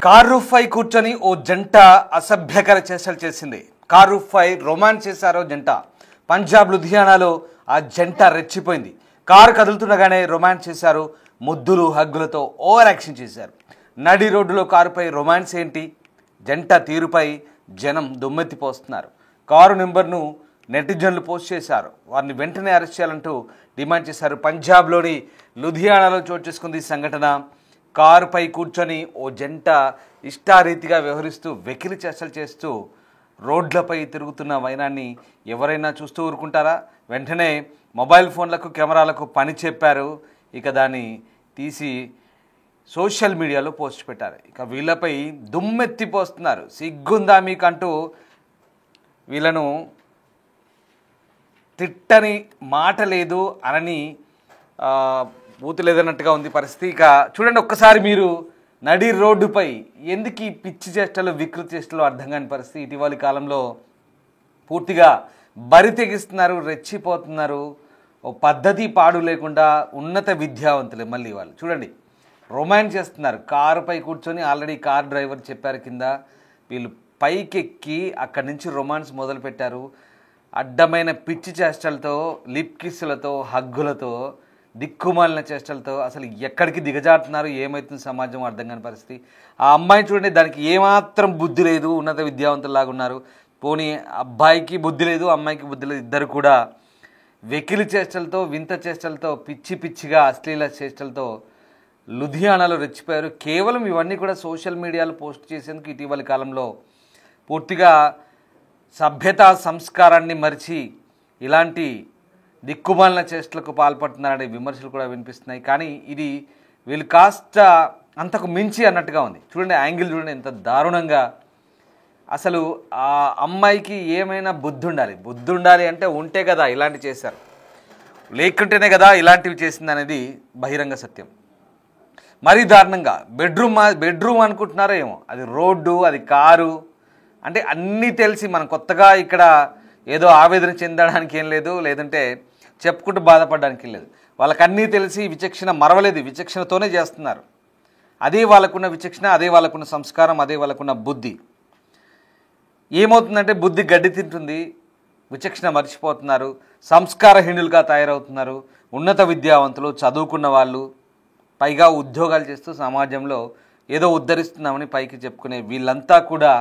Car రూఫ్పై కూర్చొని ఓ జంట అసభ్యకర చేష్టలు చేసింది. కార్ రూఫ్పై రొమాన్స్ చేశారో జంట. పంజాబ్ లుధియానాలో ఆ జంట రెచ్చిపోయింది. కారు కదులుతుండగానే రొమాన్స్ చేశారు. ముద్దులు హగ్గులతో ఓవర్ యాక్షన్ చేశారు. నడి రోడ్డులో కారుపై రొమాన్స్ ఏంటి? జంట తీరుపై జనం దుమ్మెత్తిపోస్తున్నారు. కారు నెంబర్ను నెటిజన్లు పోస్ట్ చేశారు. వారిని వెంటనే అరెస్ట్ చేయాలంటూ డిమాండ్ చేశారు. పంజాబ్లోని లుధియానాలో చోటు చేసుకుంది ఈ సంఘటన. కారుపై కూర్చొని ఓ జంట ఇష్టారీతిగా వ్యవహరిస్తూ వెకిలి చేష్టలు చేస్తూ రోడ్లపై తిరుగుతున్న వైనాన్ని ఎవరైనా చూస్తూ ఊరుకుంటారా? వెంటనే మొబైల్ ఫోన్లకు కెమెరాలకు పని చెప్పారు. ఇక దాన్ని తీసి సోషల్ మీడియాలో పోస్ట్ పెట్టారు. ఇక వీళ్ళపై దుమ్మెత్తిపోస్తున్నారు. సిగ్గుందా మీకంటూ వీళ్ళను తిట్టని మాట లేదు అనని బూతు లేదన్నట్టుగా ఉంది పరిస్థితి. ఇక చూడండి ఒక్కసారి మీరు నడి రోడ్డుపై ఎందుకు ఈ పిచ్చి చేష్టలు వికృతి చేష్టలు అర్థం కాని పరిస్థితి. ఇటీవలి కాలంలో పూర్తిగా బరి తెగిస్తున్నారు, రెచ్చిపోతున్నారు. ఓ పద్ధతి పాడు లేకుండా ఉన్నత విద్యావంతులే మళ్ళీ వాళ్ళు. చూడండి రొమాన్స్ చేస్తున్నారు. కారుపై కూర్చొని ఆల్రెడీ కార్ డ్రైవర్ చెప్పారు కింద, వీళ్ళు పైకెక్కి అక్కడి నుంచి రొమాన్స్ మొదలుపెట్టారు. అడ్డమైన పిచ్చి చేష్టలతో, లిప్ కిస్సులతో, హగ్గులతో, దిక్కుమాలిన చేష్టలతో అసలు ఎక్కడికి దిగజారుతున్నారు, ఏమవుతుంది సమాజం అర్థం కాని పరిస్థితి. ఆ అమ్మాయి చూడండి, దానికి ఏమాత్రం బుద్ధి లేదు, ఉన్నత విద్యావంతుల్లాగా ఉన్నారు. పోనీ అబ్బాయికి బుద్ధి లేదు, అమ్మాయికి బుద్ధి లేదు. ఇద్దరు కూడా వెకిలి చేష్టలతో, వింత చేష్టలతో, పిచ్చి పిచ్చిగా అశ్లీల చేష్టలతో లుధియానాలో రెచ్చిపోయారు. కేవలం ఇవన్నీ కూడా సోషల్ మీడియాలో పోస్ట్ చేసేందుకు ఇటీవలి కాలంలో పూర్తిగా సభ్యత సంస్కారాన్ని మరిచి ఇలాంటి దిక్కుమాలిన చేష్టలకు పాల్పడుతున్నారనే విమర్శలు కూడా వినిపిస్తున్నాయి. కానీ ఇది వీళ్ళు కాస్త అంతకు మించి అన్నట్టుగా ఉంది. చూడండి యాంగిల్ చూడండి ఎంత దారుణంగా. అసలు ఆ అమ్మాయికి ఏమైనా బుద్ధి ఉండాలి. బుద్ధి ఉండాలి అంటే ఉంటే కదా ఇలాంటివి చేశారు, లేకుంటేనే కదా ఇలాంటివి చేసింది అనేది బహిరంగ సత్యం. మరీ దారుణంగా బెడ్రూమ్ అనుకుంటున్నారో ఏమో, అది రోడ్డు, అది కారు. అంటే అన్నీ తెలిసి మనం కొత్తగా ఇక్కడ ఏదో ఆవేదన చెందడానికి ఏం లేదు, లేదంటే చెప్పుకుంటూ బాధపడడానికి లేదు. వాళ్ళకన్నీ తెలిసి విచక్షణ మరవలేదు, విచక్షణతోనే చేస్తున్నారు. అదే వాళ్ళకున్న విచక్షణ, అదే వాళ్ళకున్న సంస్కారం, అదే వాళ్ళకున్న బుద్ధి. ఏమవుతుందంటే బుద్ధి గడ్డి తింటుంది, విచక్షణ మర్చిపోతున్నారు, సంస్కారహీనులుగా తయారవుతున్నారు. ఉన్నత విద్యావంతులు, చదువుకున్న వాళ్ళు, పైగా ఉద్యోగాలు చేస్తూ సమాజంలో ఏదో ఉద్ధరిస్తున్నామని పైకి చెప్పుకునే వీళ్ళంతా కూడా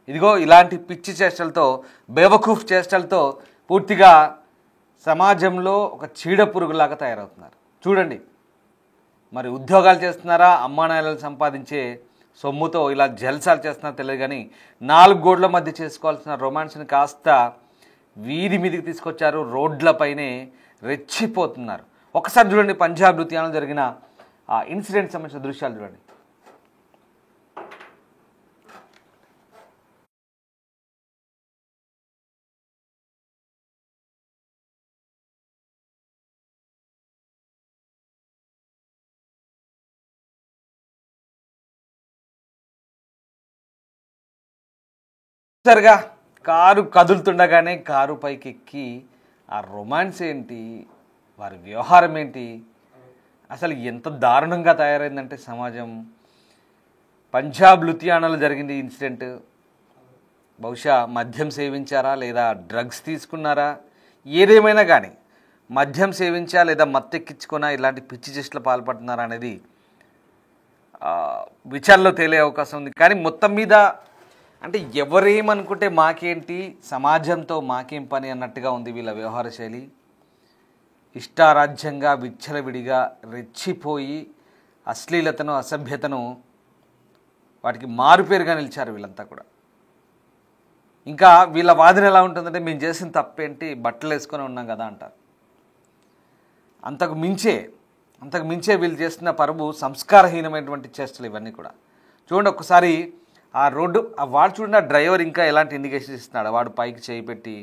ఇదిగో ఇలాంటి పిచ్చి చేష్టలతో, బేవకూఫ్ చేష్టలతో పూర్తిగా సమాజంలో ఒక చీడ పురుగులాగా తయారవుతున్నారు. చూడండి మరి ఉద్యోగాలు చేస్తున్నారా, అమ్మానాయలు సంపాదించే సొమ్ముతో ఇలా జల్సాలు చేస్తున్నారో తెలియదు. కానీ 4 గోడల మధ్య చేసుకోవాల్సిన రొమాన్స్ని కాస్త వీధి మీదికి తీసుకొచ్చారు. రోడ్లపైనే రెచ్చిపోతున్నారు. ఒకసారి చూడండి పంజాబ్ లుధియానాలో జరిగిన ఆ ఇన్సిడెంట్ సంబంధించిన దృశ్యాలు చూడండి. సరిగా కారు కదులుతుండగానే కారు పైకి ఎక్కి ఆ రొమాన్స్ ఏంటి, వారి వ్యవహారం ఏంటి, అసలు ఎంత దారుణంగా తయారైందంటే సమాజం. పంజాబ్ లుధియానాలో జరిగింది ఇన్సిడెంట్. బహుశా మద్యం సేవించారా లేదా డ్రగ్స్ తీసుకున్నారా, ఏదేమైనా కానీ మద్యం సేవించా లేదా మత్తెక్కించుకున్నా ఇలాంటి పిచ్చి చేష్టలు పాల్పడుతున్నారా అనేది విచారణలో తేలే అవకాశం ఉంది. కానీ మొత్తం మీద అంటే ఎవరేమనుకుంటే మాకేంటి, సమాజంతో మాకేం పని అన్నట్టుగా ఉంది వీళ్ళ వ్యవహార శైలి. ఇష్టారాజ్యంగా విచ్చలవిడిగా రెచ్చిపోయి అశ్లీలతను, అసభ్యతను వాటికి మారుపేరుగా నిలిచారు వీళ్ళంతా కూడా. ఇంకా వీళ్ళ వాదన ఎలా ఉంటుందంటే మేము చేసిన తప్పేంటి, బట్టలు వేసుకొని ఉన్నాం కదా అంటారు. అంతకు మించే వీళ్ళు చేస్తున్న పరువు సంస్కారహీనమైనటువంటి చేష్టలు ఇవన్నీ కూడా. చూడండి ఒక్కసారి ఆ రోడ్డు, వాడు చూడండి ఆ డ్రైవర్ ఇంకా ఎలాంటి ఇండికేషన్ ఇస్తున్నాడు, వాడు పైకి చేయి పెట్టి.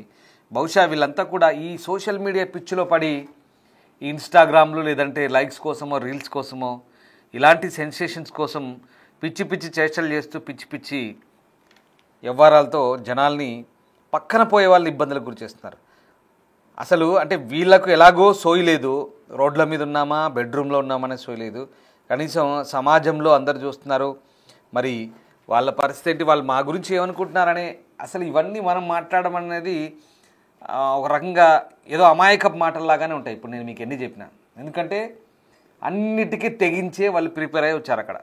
బహుశా వీళ్ళంతా కూడా ఈ సోషల్ మీడియా పిచ్చిలో పడి ఇన్స్టాగ్రామ్లు లేదంటే లైక్స్ కోసమో, రీల్స్ కోసమో, ఇలాంటి సెన్సేషన్స్ కోసం పిచ్చి పిచ్చి చేష్టలు చేస్తూ పిచ్చి పిచ్చి వ్యవహారాలతో జనాల్ని పక్కన పోయే వాళ్ళని ఇబ్బందులకు గురి చేస్తున్నారు. అసలు అంటే వీళ్ళకు ఎలాగో సోయి లేదు, రోడ్ల మీద ఉన్నామా బెడ్రూమ్లో ఉన్నామనే సోయి లేదు. కనీసం సమాజంలో అందరు చూస్తున్నారు, మరి వాళ్ళ పరిస్థితి ఏంటి, వాళ్ళు మా గురించి ఏమనుకుంటున్నారనే అసలు ఇవన్నీ మనం మాట్లాడడం అనేది ఒక రకంగా ఏదో అమాయకపు మాటల్లాగానే ఉంటాయి. ఇప్పుడు నేను మీకు ఎన్ని చెప్పినా, ఎందుకంటే అన్నిటికీ తెగించే వాళ్ళు ప్రిపేర్ అయ్యి వచ్చారు అక్కడ.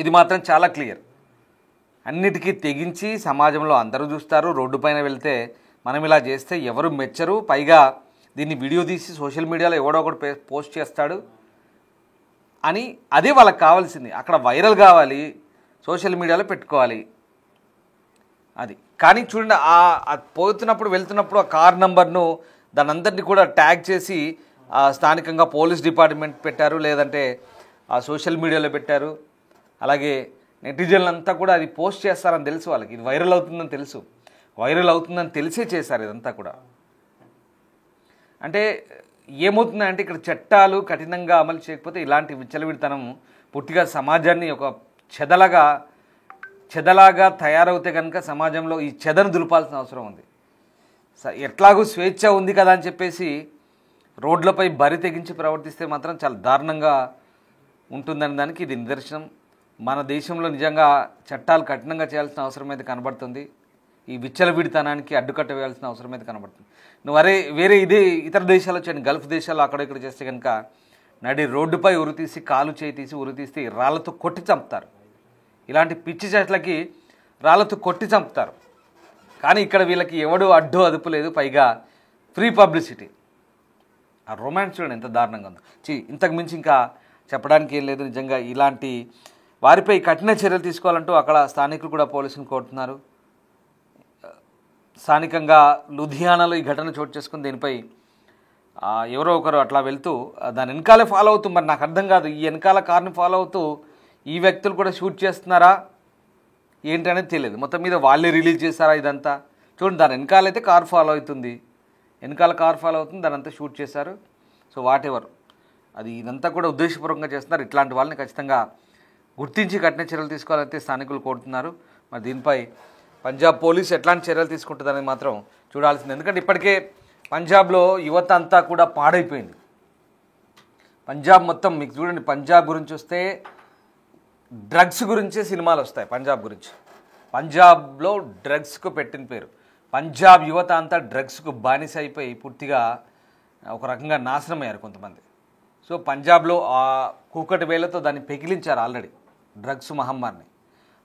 ఇది మాత్రం చాలా క్లియర్. అన్నిటికీ తెగించి సమాజంలో అందరూ చూస్తారు. రోడ్డు పైన వెళ్తే మనం ఇలా చేస్తే ఎవరు మెచ్చరు, పైగా దీన్ని వీడియో తీసి సోషల్ మీడియాలో ఎవడో ఒకడు పోస్ట్ చేస్తాడు అని, అదే వాళ్ళకి కావాల్సింది. అక్కడ వైరల్ కావాలి, సోషల్ మీడియాలో పెట్టుకోవాలి అది. కానీ చూడండి, పోతున్నప్పుడు వెళ్తున్నప్పుడు ఆ కార్ నంబర్ను దాని అందరినీ కూడా ట్యాగ్ చేసి స్థానికంగా పోలీస్ డిపార్ట్మెంట్ పెట్టారు, లేదంటే ఆ సోషల్ మీడియాలో పెట్టారు. అలాగే నెటిజన్లంతా కూడా అది పోస్ట్ చేస్తారని తెలుసు వాళ్ళకి, ఇది వైరల్ అవుతుందని తెలుసు. వైరల్ అవుతుందని తెలిసే చేశారు ఇదంతా కూడా. అంటే ఏమవుతుందంటే ఇక్కడ చట్టాలు కఠినంగా అమలు చేయకపోతే ఇలాంటి విచ్చలవిడితనం పూర్తిగా సమాజాన్ని ఒక చెదలాగా తయారవుతే కనుక సమాజంలో ఈ చెదను దులపాల్సిన అవసరం ఉంది. ఎట్లాగూ స్వేచ్ఛ ఉంది కదా అని చెప్పేసి రోడ్లపై బరి తెగించి ప్రవర్తిస్తే మాత్రం చాలా దారుణంగా ఉంటుందని దానికి ఇది నిదర్శనం. మన దేశంలో నిజంగా చట్టాలు కఠినంగా చేయాల్సిన అవసరం అయితే కనబడుతుంది. ఈ విచ్చలవిడితనానికి అడ్డుకట్ట వేయాల్సిన అవసరం అయితే కనబడుతుంది. నువ్వు వేరే ఇతర దేశాలు వచ్చాను, గల్ఫ్ దేశాల్లో అక్కడ ఇక్కడ చేస్తే కనుక నడి రోడ్డుపై ఉరితీసి కాలు చేయి తీసి ఉరితీసి రాళ్లతో కొట్టి చంపుతారు. ఇలాంటి పిచ్చి చెట్లకి రాళ్లతో కొట్టి చంపుతారు. కానీ ఇక్కడ వీళ్ళకి ఎవడు అడ్డు అదుపు లేదు, పైగా ఫ్రీ పబ్లిసిటీ. ఆ రొమాన్స్ చూడండి ఎంత దారుణంగా ఉందో. ఇంతకు మించి ఇంకా చెప్పడానికి ఏం లేదు. నిజంగా ఇలాంటి వారిపై కఠిన చర్యలు తీసుకోవాలంటూ అక్కడ స్థానికులు కూడా పోలీసులను కోరుతున్నారు. స్థానికంగా లుధియానాలో ఈ ఘటన చోటు చేసుకుని దీనిపై ఎవరో ఒకరు అట్లా వెళ్తూ దాని వెనకాలే ఫాలో అవుతూ, మరి నాకు అర్థం కాదు, ఈ వెనకాల కార్ని ఫాలో అవుతూ ఈ వ్యక్తులు కూడా షూట్ చేస్తున్నారా ఏంటనేది తెలియదు. మొత్తం మీద వాళ్ళే రిలీజ్ చేశారా ఇదంతా? చూడండి, దాని వెనకాలైతే కార్ ఫాలో అవుతుంది, వెనకాల కార్ ఫాలో అవుతుంది, దాని అంతా షూట్ చేశారు. సో వాట్ ఎవర్, అది ఇదంతా కూడా ఉద్దేశపూర్వకంగా చేస్తున్నారు. ఇట్లాంటి వాళ్ళని ఖచ్చితంగా గుర్తించి కఠిన చర్యలు తీసుకోవాలైతే స్థానికులు కోరుతున్నారు. మరి దీనిపై పంజాబ్ పోలీస్ ఎట్లాంటి చర్యలు తీసుకుంటుందనేది మాత్రం చూడాల్సింది. ఎందుకంటే ఇప్పటికే పంజాబ్లో యువత అంతా కూడా పాడైపోయింది. పంజాబ్ మొత్తం మీకు చూడండి, పంజాబ్ గురించి వస్తే డ్రగ్స్ గురించే సినిమాలు వస్తాయి. పంజాబ్ గురించి, పంజాబ్లో డ్రగ్స్కు పెట్టిన పేరు. పంజాబ్ యువత అంతా డ్రగ్స్కు బానిస అయిపోయి పూర్తిగా ఒక రకంగా నాశనం అయ్యారు కొంతమంది. సో పంజాబ్లో ఆ కూకటి వేలతో దాన్ని పెకిలించారు ఆల్రెడీ డ్రగ్స్ మహమ్మారిని.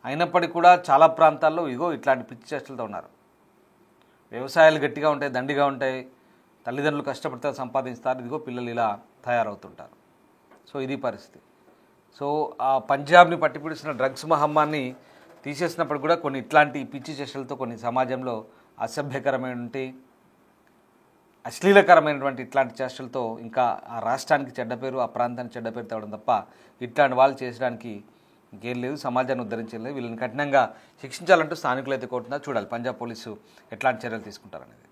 అయినప్పటికీ కూడా చాలా ప్రాంతాల్లో ఇట్లాంటి పిచ్చి చేష్టలతో ఉన్నారు. వ్యవసాయాలు గట్టిగా ఉంటాయి, దండిగా ఉంటాయి, తల్లిదండ్రులు కష్టపడితే సంపాదిస్తారు, పిల్లలు ఇలా తయారవుతుంటారు. సో ఇది పరిస్థితి. సో ఆ పంజాబ్ని పట్టిపిడిచిన డ్రగ్స్ మహమ్మారిని తీసేసినప్పుడు కూడా కొన్ని ఇట్లాంటి పిచ్చి చేష్టలతో కొన్ని సమాజంలో అసభ్యకరమైనటువంటి అశ్లీలకరమైనటువంటి ఇట్లాంటి చేష్టలతో ఇంకా ఆ రాష్ట్రానికి చెడ్డ పేరు, ఆ ప్రాంతానికి చెడ్డ పేరు తేవడం తప్ప ఇట్లాంటి వాళ్ళు చేసడానికి ఇంకేం లేదు. సమాజాన్ని ఉద్ధరించలేదు. వీళ్ళని కఠినంగా శిక్షించాలంటూ స్థానికులు అయితే కోరుతున్నారు. చూడాలి పంజాబ్ పోలీసు ఎట్లాంటి చర్యలు తీసుకుంటారనేది.